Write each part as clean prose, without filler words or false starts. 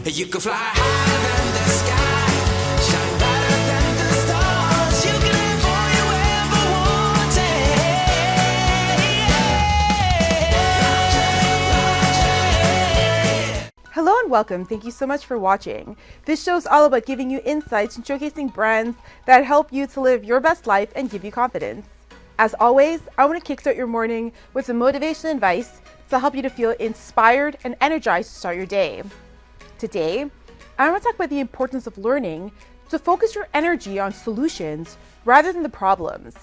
You can fly higher than the sky, shine brighter than the stars. You can have all you ever wanted. Hello and welcome. Thank you so much for watching. This show is all about giving you insights and showcasing brands that help you to live your best life and give you confidence. As always, I want to kickstart your morning with some motivation and advice to help you to feel inspired and energized to start your day. Today, I want to talk about the importance of learning to focus your energy on solutions rather than the problems.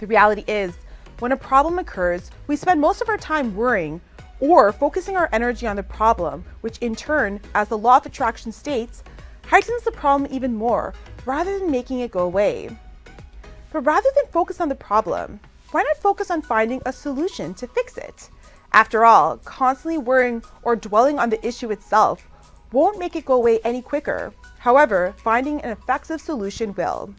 The reality is, when a problem occurs, we spend most of our time worrying or focusing our energy on the problem, which in turn, as the law of attraction states, heightens the problem even more rather than making it go away. But rather than focus on the problem, why not focus on finding a solution to fix it? After all, constantly worrying or dwelling on the issue itself won't make it go away any quicker. However, finding an effective solution will.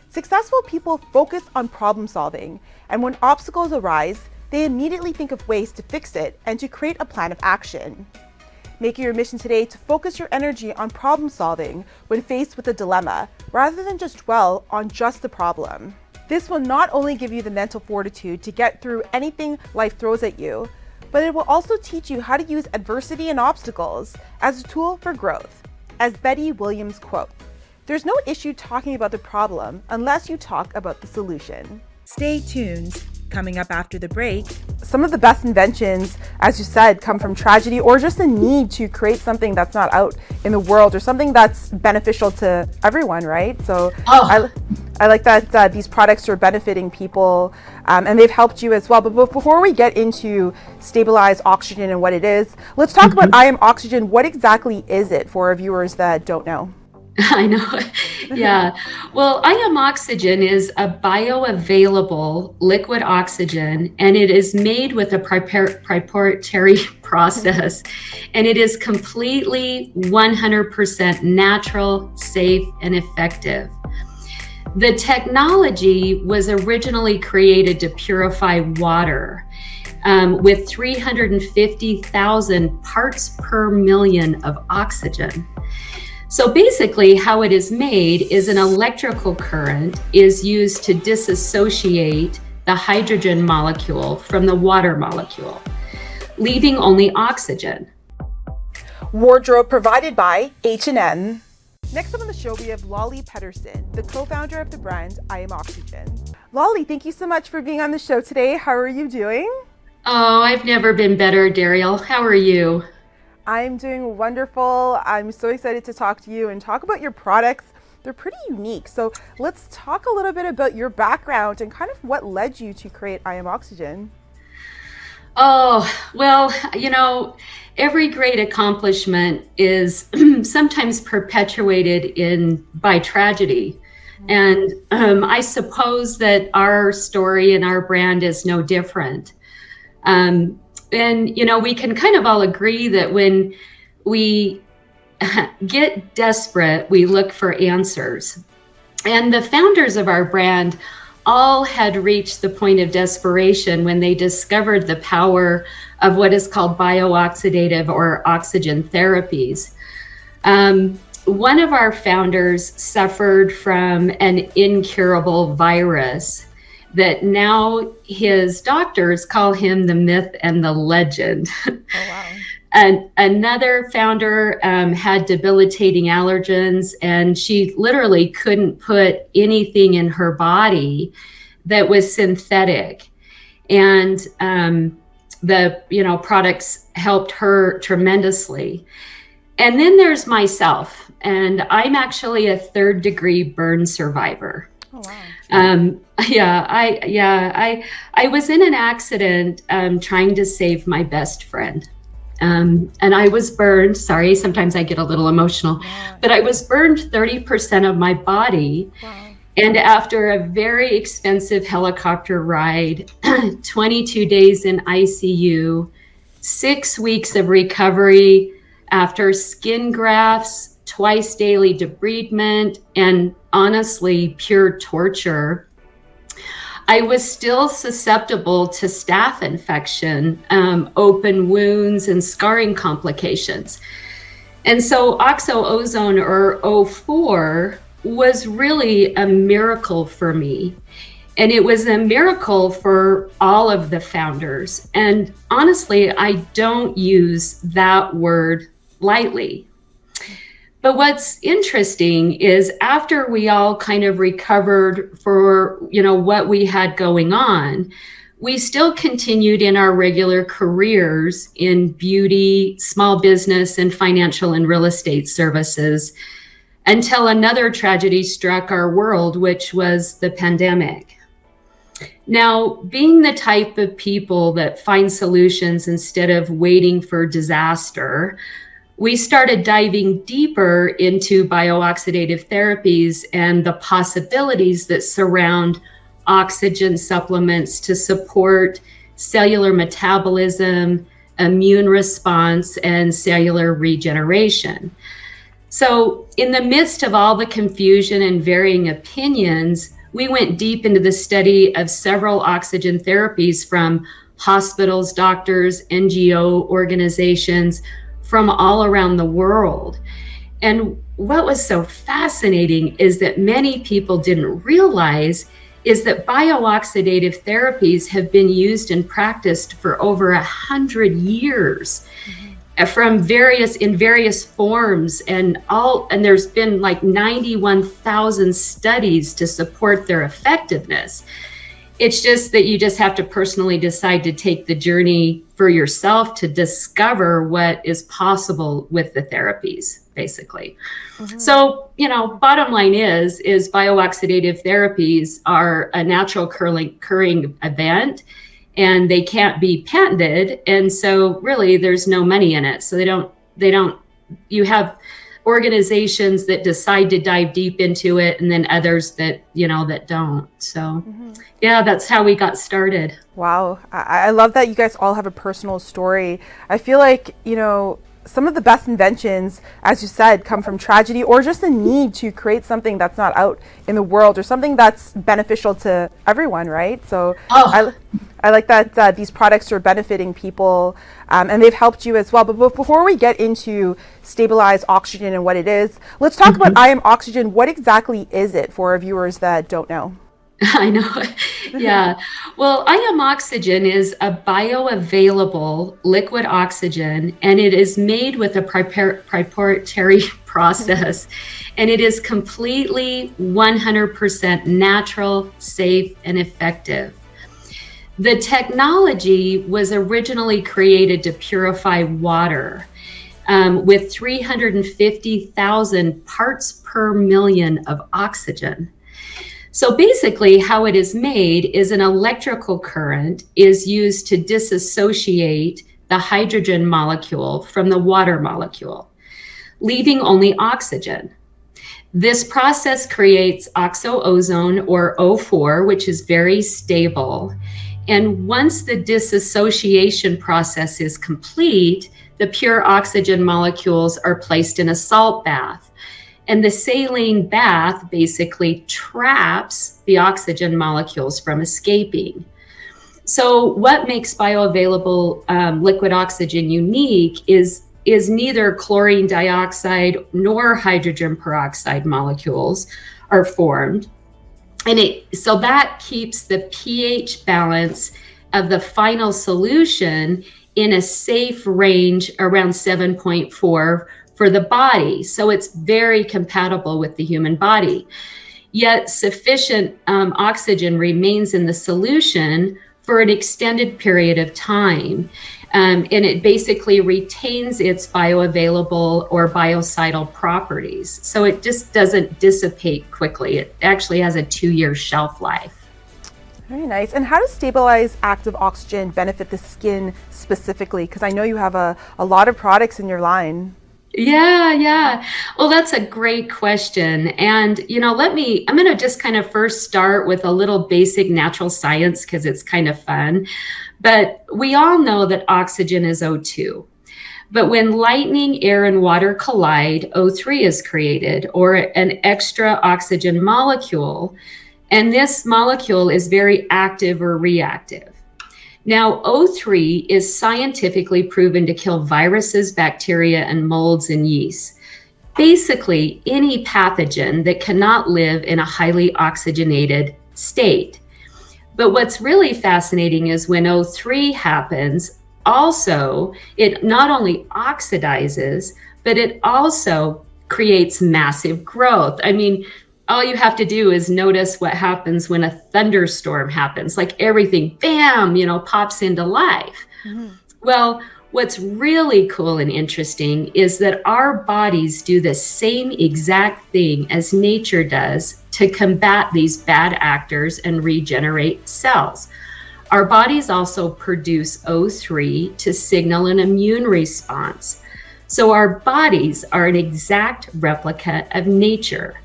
Successful people focus on problem solving, and when obstacles arise, they immediately think of ways to fix it and to create a plan of action. Make it your mission today to focus your energy on problem solving when faced with a dilemma, rather than just dwell on just the problem. This will not only give you the mental fortitude to get through anything life throws at you, but it will also teach you how to use adversity and obstacles as a tool for growth. As Betty Williams quotes, "There's no issue talking about the problem unless you talk about the solution." Stay tuned. Coming up after the break, some of the best inventions, as you said, come from tragedy or just a need to create something that's not out in the world or something that's beneficial to everyone, right? So I like that these products are benefiting people and they've helped you as well. But before we get into stabilized oxygen and what it is, let's talk about I Am Oxygen. What exactly is it for our viewers that don't know? I know. Yeah. Well, I Am Oxygen is a bioavailable liquid oxygen, and it is made with a proprietary process, and it is completely 100% natural, safe, and effective. The technology was originally created to purify water with 350,000 parts per million of oxygen. So basically how it is made is an electrical current is used to disassociate the hydrogen molecule from the water molecule, leaving only oxygen. Wardrobe provided by H&M. Next up on the show, we have Lollie Pedersen, the co-founder of the brand I Am Oxygen. Lollie, thank you so much for being on the show today. How are you doing? Oh, I've never been better, Darriel. How are you? I'm doing wonderful. I'm so excited to talk to you and talk about your products. They're pretty unique. So let's talk a little bit about your background and kind of what led you to create I Am Oxygen. Oh, well, every great accomplishment is sometimes perpetuated by tragedy. And I suppose that our story and our brand is no different. And, we can kind of all agree that when we get desperate, we look for answers. And the founders of our brand all had reached the point of desperation when they discovered the power of what is called biooxidative or oxygen therapies. One of our founders suffered from an incurable virus that now his doctors call him the myth and the legend. Oh, wow. And another founder had debilitating allergens, and she literally couldn't put anything in her body that was synthetic. And the products helped her tremendously. And then there's myself, and I'm actually a 3rd-degree burn survivor. Oh, wow. I was in an accident trying to save my best friend. And I was burned. Sorry, sometimes I get a little emotional, but I was burned 30% of my body. Wow. And after a very expensive helicopter ride, 22 days in ICU, 6 weeks of recovery after skin grafts, twice daily debridement, and honestly, pure torture, I was still susceptible to staph infection, open wounds, and scarring complications. And so oxoozone, or O4, was really a miracle for me. And it was a miracle for all of the founders. And honestly, I don't use that word lightly. But what's interesting is after we all kind of recovered for, what we had going on, we still continued in our regular careers in beauty, small business, and financial and real estate services until another tragedy struck our world, which was the pandemic. Now, being the type of people that find solutions instead of waiting for disaster, we started diving deeper into biooxidative therapies and the possibilities that surround oxygen supplements to support cellular metabolism, immune response, and cellular regeneration. So in the midst of all the confusion and varying opinions, we went deep into the study of several oxygen therapies from hospitals, doctors, NGO organizations from all around the world. And what was so fascinating is that many people didn't realize is that biooxidative therapies have been used and practiced for over 100 years. From various forms, and there's been like 91,000 studies to support their effectiveness. It's just that you just have to personally decide to take the journey for yourself to discover what is possible with the therapies, basically. Mm-hmm. So, bottom line is biooxidative therapies are a natural occurring event, and they can't be patented. And so really there's no money in it. So you have organizations that decide to dive deep into it, and then others that don't. So yeah, that's how we got started. Wow. I love that you guys all have a personal story. I feel like, some of the best inventions, as you said, come from tragedy or just a need to create something that's not out in the world or something that's beneficial to everyone, right? So I like that these products are benefiting people, and they've helped you as well. But before we get into stabilized oxygen and what it is, let's talk about I Am Oxygen. What exactly is it for our viewers that don't know? I know. Yeah. Well, I Am Oxygen is a bioavailable liquid oxygen, and it is made with a proprietary process, and it is completely 100% natural, safe, and effective. The technology was originally created to purify water with 350,000 parts per million of oxygen. So basically how it is made is an electrical current is used to disassociate the hydrogen molecule from the water molecule, leaving only oxygen. This process creates oxoozone, or O4, which is very stable. And once the disassociation process is complete, the pure oxygen molecules are placed in a salt bath. And the saline bath basically traps the oxygen molecules from escaping. So what makes bioavailable liquid oxygen unique is neither chlorine dioxide nor hydrogen peroxide molecules are formed. And so that keeps the pH balance of the final solution in a safe range around 7.4 for the body. So it's very compatible with the human body. Yet sufficient oxygen remains in the solution for an extended period of time. And it basically retains its bioavailable or biocidal properties. So it just doesn't dissipate quickly. It actually has a 2-year shelf life. Very nice. And how does stabilized active oxygen benefit the skin specifically? Because I know you have a lot of products in your line. Yeah. Well, that's a great question. And, I'm going to just kind of first start with a little basic natural science because it's kind of fun. But we all know that oxygen is O2. But when lightning, air, and water collide, O3 is created, or an extra oxygen molecule. And this molecule is very active or reactive. Now, O3 is scientifically proven to kill viruses, bacteria, and molds and yeast. Basically, any pathogen that cannot live in a highly oxygenated state. But what's really fascinating is when O3 happens, also, it not only oxidizes, but it also creates massive growth. I mean, all you have to do is notice what happens when a thunderstorm happens, like everything, bam, pops into life. Mm-hmm. Well, what's really cool and interesting is that our bodies do the same exact thing as nature does to combat these bad actors and regenerate cells. Our bodies also produce O3 to signal an immune response. So our bodies are an exact replica of nature.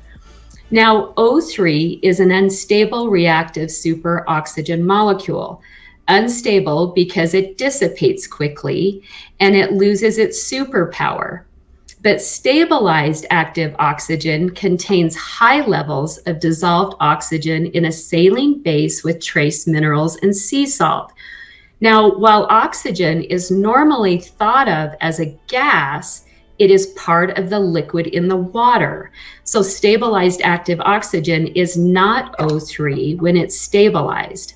Now, O3 is an unstable reactive superoxygen molecule. Unstable because it dissipates quickly and it loses its superpower. But stabilized active oxygen contains high levels of dissolved oxygen in a saline base with trace minerals and sea salt. Now, while oxygen is normally thought of as a gas, it is part of the liquid in the water. So stabilized active oxygen is not O3 when it's stabilized.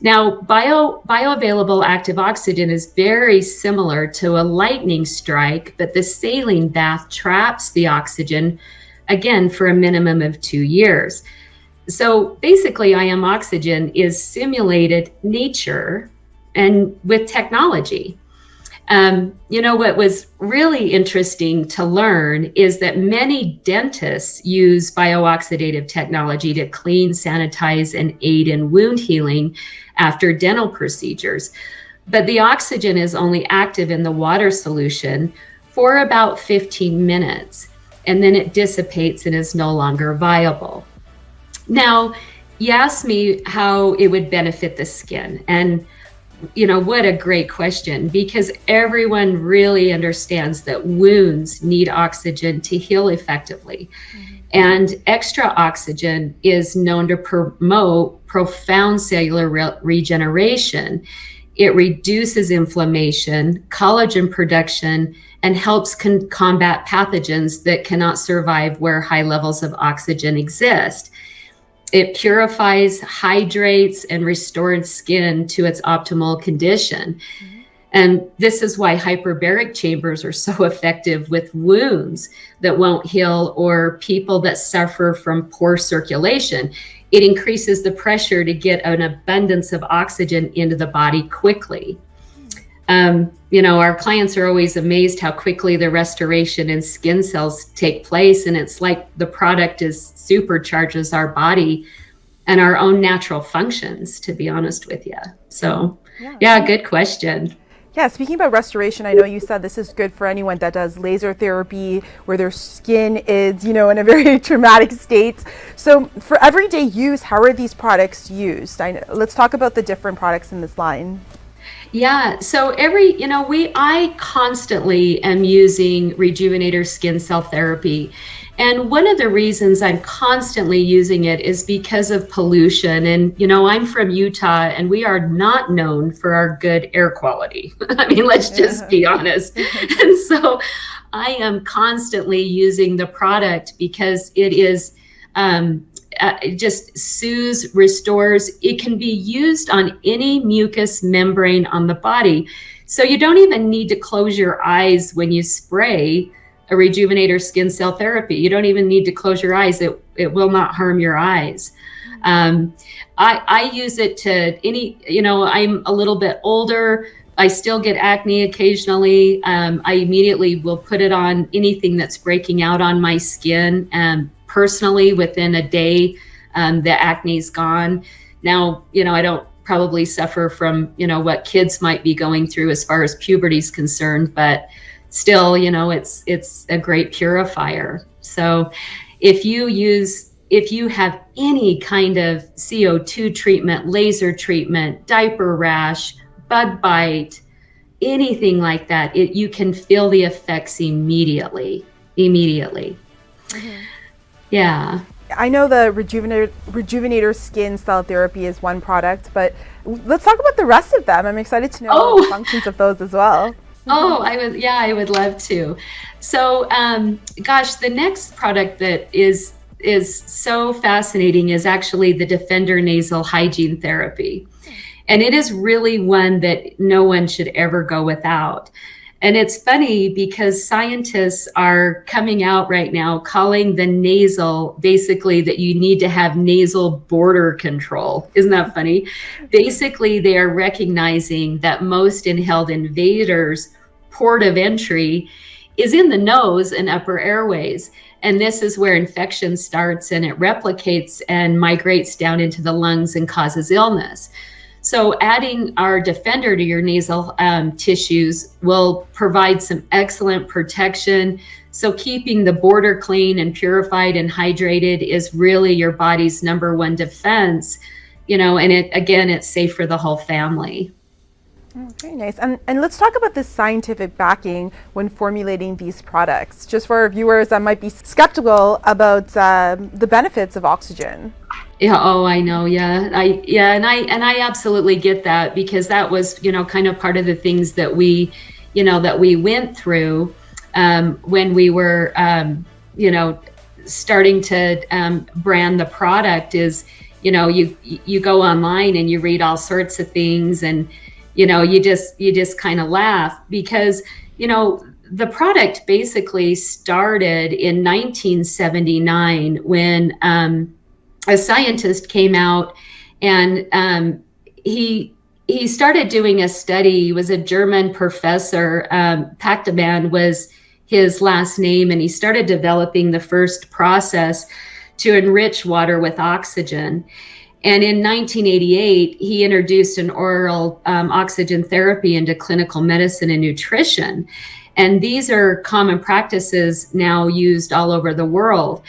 Now, bioavailable active oxygen is very similar to a lightning strike, but the saline bath traps the oxygen, again, for a minimum of 2 years. So basically, IM oxygen is simulated nature and with technology. What was really interesting to learn is that many dentists use biooxidative technology to clean, sanitize, and aid in wound healing after dental procedures. But the oxygen is only active in the water solution for about 15 minutes, and then it dissipates and is no longer viable. Now, you asked me how it would benefit the skin, and what a great question, because everyone really understands that wounds need oxygen to heal effectively. Mm-hmm. And extra oxygen is known to promote profound cellular regeneration. It reduces inflammation, collagen production, and helps combat pathogens that cannot survive where high levels of oxygen exist. It purifies, hydrates, and restores skin to its optimal condition. Mm-hmm. And this is why hyperbaric chambers are so effective with wounds that won't heal or people that suffer from poor circulation. It increases the pressure to get an abundance of oxygen into the body quickly. Our clients are always amazed how quickly the restoration in skin cells take place. And it's like the product supercharges our body and our own natural functions, to be honest with you. So, yeah, good question. Yeah, speaking about restoration, I know you said this is good for anyone that does laser therapy where their skin is, in a very traumatic state. So for everyday use, how are these products used? Let's talk about the different products in this line. Yeah, so I constantly am using Rejuvenator skin cell therapy. And one of the reasons I'm constantly using it is because of pollution. And, I'm from Utah and we are not known for our good air quality. I mean, let's just be honest. And so I am constantly using the product because it is it just soothes, restores. It can be used on any mucous membrane on the body. So you don't even need to close your eyes when you spray a Rejuvenator skin cell therapy. You don't even need to close your eyes. It will not harm your eyes. I use it to I'm a little bit older. I still get acne occasionally. I immediately will put it on anything that's breaking out on my skin. Personally, within a day, the acne's gone. Now, I don't probably suffer from, what kids might be going through as far as puberty is concerned, but still, it's a great purifier. So if you have any kind of CO2 treatment, laser treatment, diaper rash, bug bite, anything like that, you can feel the effects immediately. Mm-hmm. Yeah. I know the Rejuvenator skin cell therapy is one product, but Let's talk about the rest of them. I'm excited to know the functions of those as well. Oh, I would love to. So, gosh, the next product that is so fascinating is actually the Defender Nasal Hygiene Therapy. And it is really one that no one should ever go without. And it's funny because scientists are coming out right now calling the nasal, basically, that you need to have nasal border control. Isn't that funny? Basically, they are recognizing that most inhaled invaders' port of entry is in the nose and upper airways. And this is where infection starts, and it replicates and migrates down into the lungs and causes illness. So adding our Defender to your nasal tissues will provide some excellent protection. So keeping the border clean and purified and hydrated is really your body's number one defense, and it's safe for the whole family. Oh, very nice. And let's talk about the scientific backing when formulating these products, just for our viewers that might be skeptical about the benefits of oxygen. Yeah. Oh, I know. Yeah. And I absolutely get that, because that was, kind of part of the things that we went through when we were, starting to brand the product is, you go online and you read all sorts of things, and, you just kind of laugh because, the product basically started in 1979 when a scientist came out, and he started doing a study. He was a German professor. Pactaman was his last name, and he started developing the first process to enrich water with oxygen. And in 1988, he introduced an oral oxygen therapy into clinical medicine and nutrition. And these are common practices now used all over the world.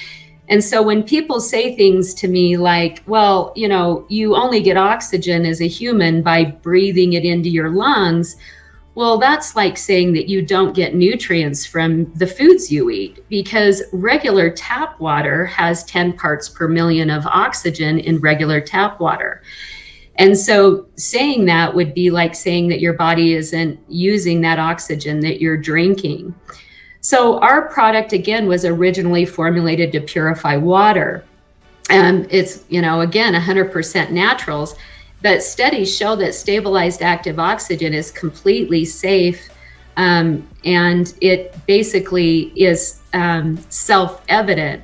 And so when people say things to me like, well, you only get oxygen as a human by breathing it into your lungs, well, that's like saying that you don't get nutrients from the foods you eat, because regular tap water has 10 parts per million of oxygen in regular tap water. And so saying that would be like saying that your body isn't using that oxygen that you're drinking. So our product, again, was originally formulated to purify water. It's, again, 100% naturals, but studies show that stabilized active oxygen is completely safe. And it basically is self-evident.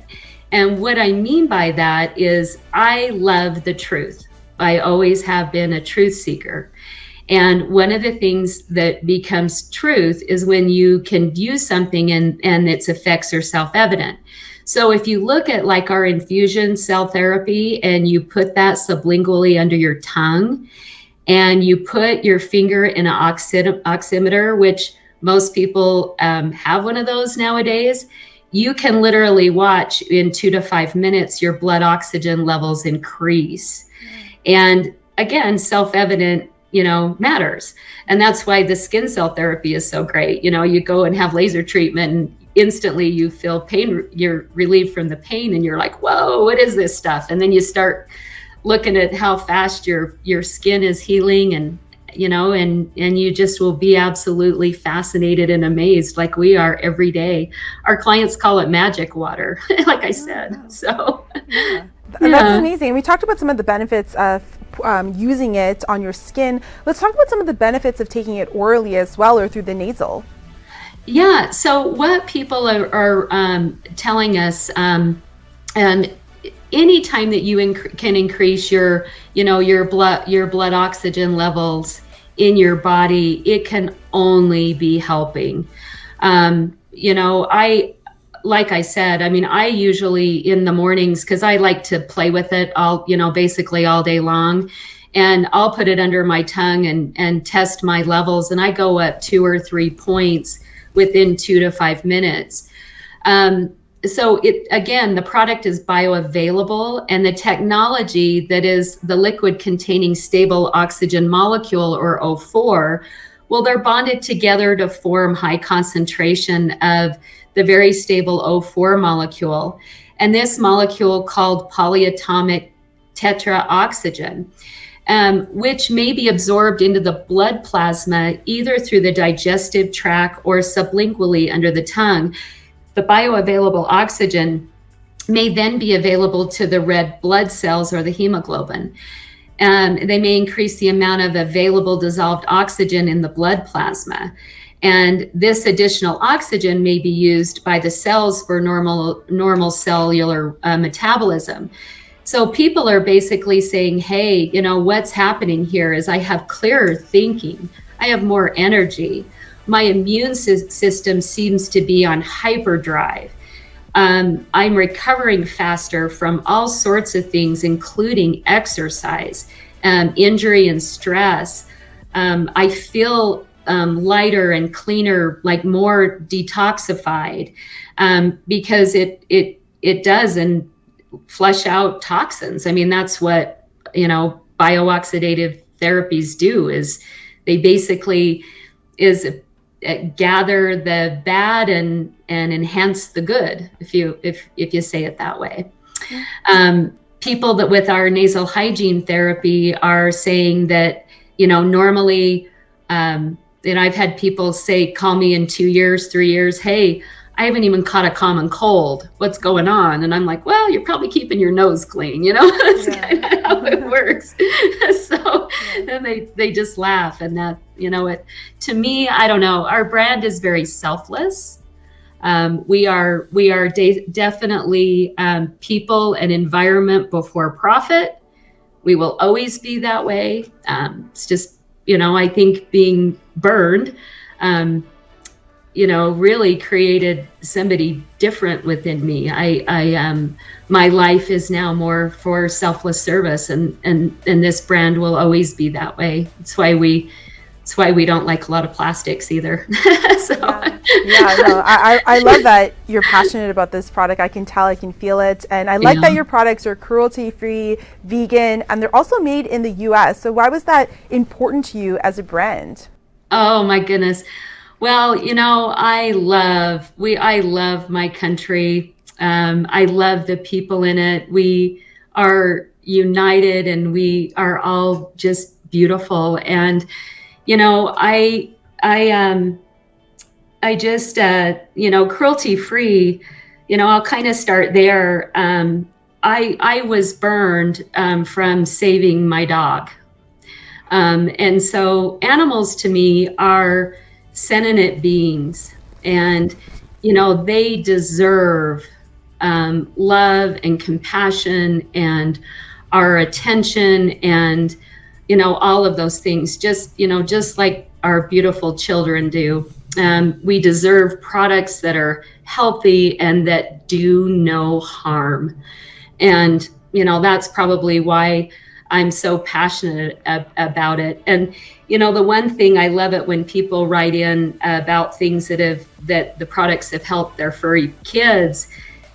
And what I mean by that is I love the truth. I always have been a truth seeker. And one of the things that becomes truth is when you can use something and its effects are self-evident. So if you look at like our infusion cell therapy and you put that sublingually under your tongue and you put your finger in an oximeter, which most people have one of those nowadays, you can literally watch in 2 to 5 minutes your blood oxygen levels increase. And again, self-evident matters. And that's why the skin cell therapy is so great. You go and have laser treatment and instantly you feel pain, you're relieved from the pain, and you're like, whoa, what is this stuff? And then you start looking at how fast your skin is healing, and you just will be absolutely fascinated and amazed like we are every day. Our clients call it magic water, like I said. So yeah. That's amazing. We talked about some of the benefits of using it on your skin. Let's talk about some of the benefits of taking it orally as well, or through the nasal. Yeah. So what people are telling us, and any time that you can increase your blood oxygen levels in your body, it can only be helping. Like I said, I usually in the mornings, because I like to play with it basically all day long, and I'll put it under my tongue and test my levels, and I go up 2 or 3 points within 2 to 5 minutes. So the product is bioavailable, and the technology that is the liquid containing stable oxygen molecule, or O4, well, they're bonded together to form high concentration of the very stable O4 molecule. And this molecule called polyatomic tetraoxygen. which may be absorbed into the blood plasma either through the digestive tract or sublingually under the tongue. The bioavailable oxygen may then be available to the red blood cells or the hemoglobin. They may increase the amount of available dissolved oxygen in the blood plasma. And this additional oxygen may be used by the cells for normal cellular metabolism. So people are basically saying, hey, what's happening here is I have clearer thinking. I have more energy. My immune system seems to be on hyperdrive. I'm recovering faster from all sorts of things, including exercise, injury and stress. I feel lighter and cleaner, like more detoxified, because it does and flush out toxins. I mean, that's what biooxidative therapies do. Is they basically gather the bad and enhance the good, if you say it that way. People that with our nasal hygiene therapy are saying that normally, I've had people say, call me in 2 years, 3 years, hey, I haven't even caught a common cold. What's going on? And I'm like, well, you're probably keeping your nose clean. That's kind of how it works. So, and they just laugh. And that, to me, I don't know. Our brand is very selfless. We are definitely people and environment before profit. We will always be that way. It's just, I think being burned, really created somebody different within me. My life is now more for selfless service, and this brand will always be that way. It's why we don't like a lot of plastics either. So. I love that you're passionate about this product. I can tell, I can feel it. And I like that your products are cruelty-free, vegan, and they're also made in the US. So why was that important to you as a brand? Oh my goodness. Well, I love my country. I love the people in it. We are united and we are all just beautiful. And, I just, cruelty free, I'll kind of start there. I was burned from saving my dog. And so animals to me are sentient beings, and they deserve love and compassion and our attention and all of those things, just like our beautiful children do. We deserve products that are healthy and that do no harm. And that's probably why I'm so passionate about it. And the one thing, I love it when people write in about things that the products have helped their furry kids,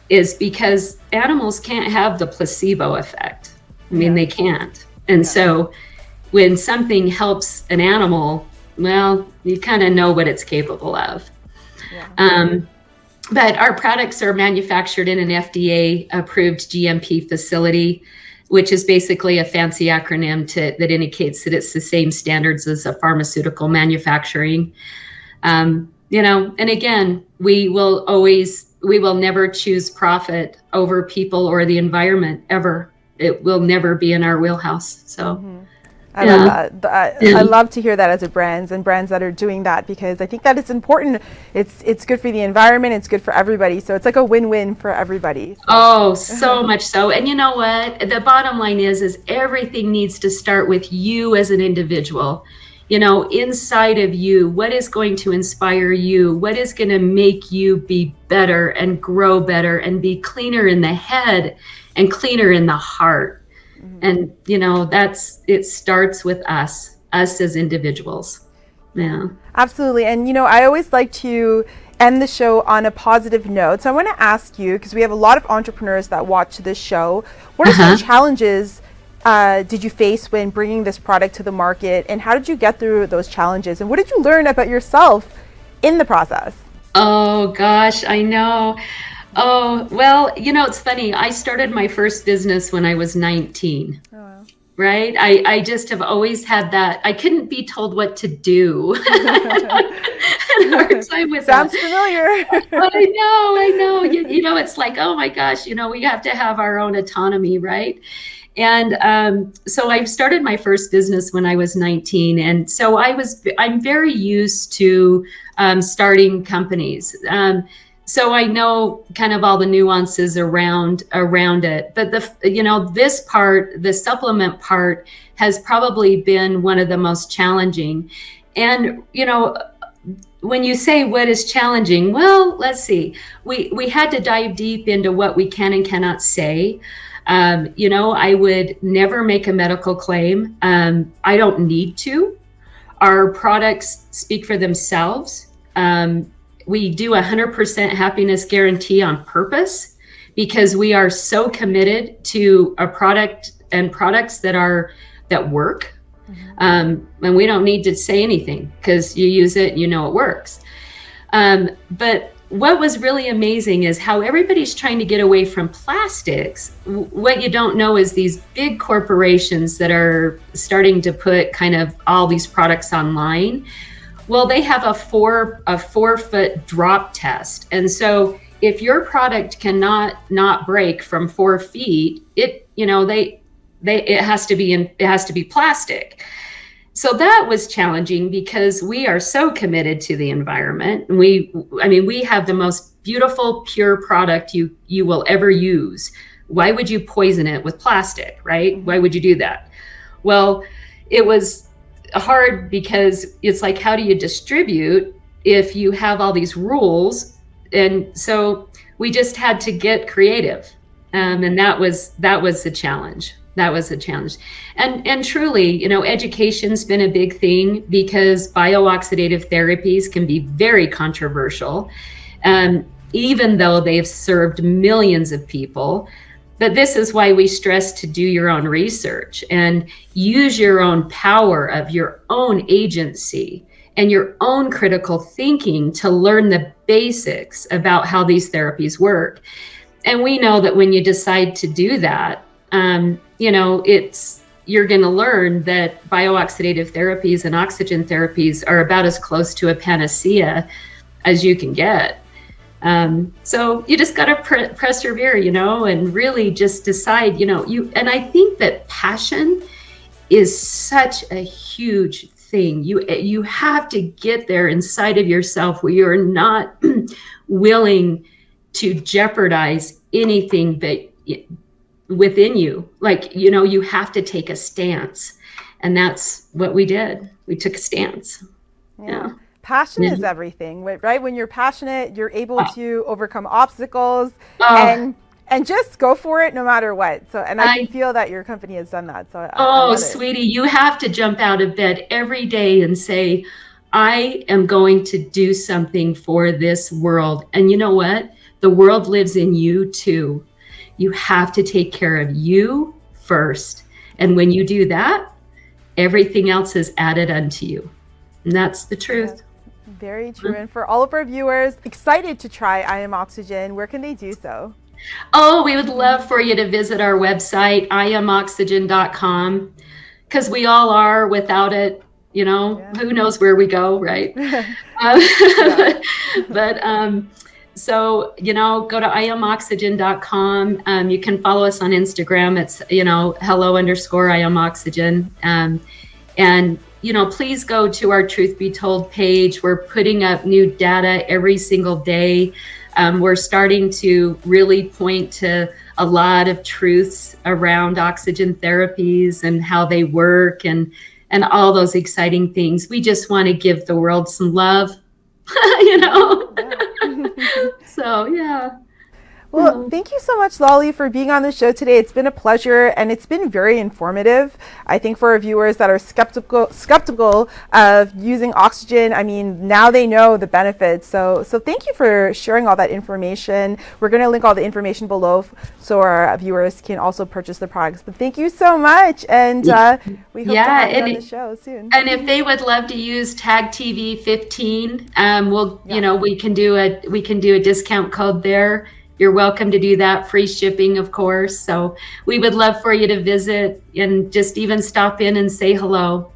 is because animals can't have the placebo effect. I mean, they can't. And so when something helps an animal, well, you kind of know what it's capable of. But our products are manufactured in an FDA approved GMP facility, which is basically a fancy acronym that indicates that it's the same standards as a pharmaceutical manufacturing. And again, we will never choose profit over people or the environment, ever. It will never be in our wheelhouse. So. I love that. I love to hear that as a brands that are doing that, because I think that it's important. It's good for the environment. It's good for everybody. So it's like a win-win for everybody. Oh, so much so. And you know what? The bottom line is everything needs to start with you as an individual. Inside of you, what is going to inspire you? What is going to make you be better and grow better and be cleaner in the head and cleaner in the heart? And, it starts with us as individuals. Yeah. Absolutely. And, I always like to end the show on a positive note. So I want to ask you, because we have a lot of entrepreneurs that watch this show, what are some challenges did you face when bringing this product to the market? And how did you get through those challenges? And what did you learn about yourself in the process? Oh, gosh, I know. Oh, well, it's funny. I started my first business when I was 19. Oh, wow. right? I just have always had that. I couldn't be told what to do. I had a hard time with Sounds that. familiar. I know. You know, it's like, oh my gosh, we have to have our own autonomy, right? And so I started my first business when I was 19, and so I'm very used to starting companies. So I know kind of all the nuances around it. But this part, the supplement part, has probably been one of the most challenging. And when you say what is challenging, well, let's see. We had to dive deep into what we can and cannot say. I would never make a medical claim. I don't need to. Our products speak for themselves. We do 100% happiness guarantee on purpose because we are so committed to a product and products that work. And we don't need to say anything because you use it, it works. But what was really amazing is how everybody's trying to get away from plastics. What you don't know is these big corporations that are starting to put kind of all these products online. Well, they have a 4-foot drop test. And so if your product cannot not break from 4 feet, it has to be plastic. So that was challenging because we are so committed to the environment. We have the most beautiful, pure product you will ever use. Why would you poison it with plastic, right? Why would you do that? Well, it was hard because it's like, how do you distribute if you have all these rules? And so we just had to get creative. And that was the challenge. That was a challenge. And truly, education's been a big thing because biooxidative therapies can be very controversial, even though they've served millions of people. But this is why we stress to do your own research and use your own power of your own agency and your own critical thinking to learn the basics about how these therapies work. And we know that when you decide to do that, you're going to learn that biooxidative therapies and oxygen therapies are about as close to a panacea as you can get. So you just got to persevere, and really just decide, and I think that passion is such a huge thing. You have to get there inside of yourself where you're not willing to jeopardize anything but within you. Like, you have to take a stance. And that's what we did. We took a stance. Yeah. Passion is everything, right? When you're passionate, you're able to overcome obstacles and just go for it no matter what. So, and I can feel that your company has done that. So, I love it. Sweetie, you have to jump out of bed every day and say, I am going to do something for this world. And you know what? The world lives in you too. You have to take care of you first. And when you do that, everything else is added unto you. And that's the truth. Very true. And for all of our viewers excited to try I Am Oxygen, where can they do so? Oh, we would love for you to visit our website, iamoxygen.com, because we all are. Without it, who knows where we go, right? So, go to iamoxygen.com. You can follow us on Instagram. It's, hello_iamoxygen. And, please go to our Truth Be Told page. We're putting up new data every single day. We're starting to really point to a lot of truths around oxygen therapies and how they work and all those exciting things. We just want to give the world some love, So, yeah. Well, thank you so much, Lollie, for being on the show today. It's been a pleasure, and it's been very informative. I think for our viewers that are skeptical of using oxygen, now they know the benefits. So thank you for sharing all that information. We're going to link all the information below so our viewers can also purchase the products. But thank you so much, and we hope to have you on the show soon. And if they would love to use Tag TV 15, we can do a discount code there. you're welcome to do that. Free shipping, of course. So we would love for you to visit and just even stop in and say hello.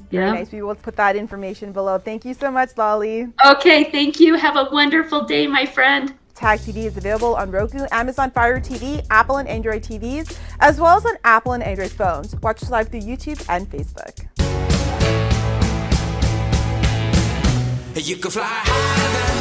Very Yeah. nice. We will put that information below. Thank you so much, Lollie. Okay, thank you. Have a wonderful day, my friend. Tag TV is available on Roku, Amazon Fire TV, Apple and Android TVs, as well as on Apple and Android phones. Watch us live through YouTube and Facebook. You can fly higher than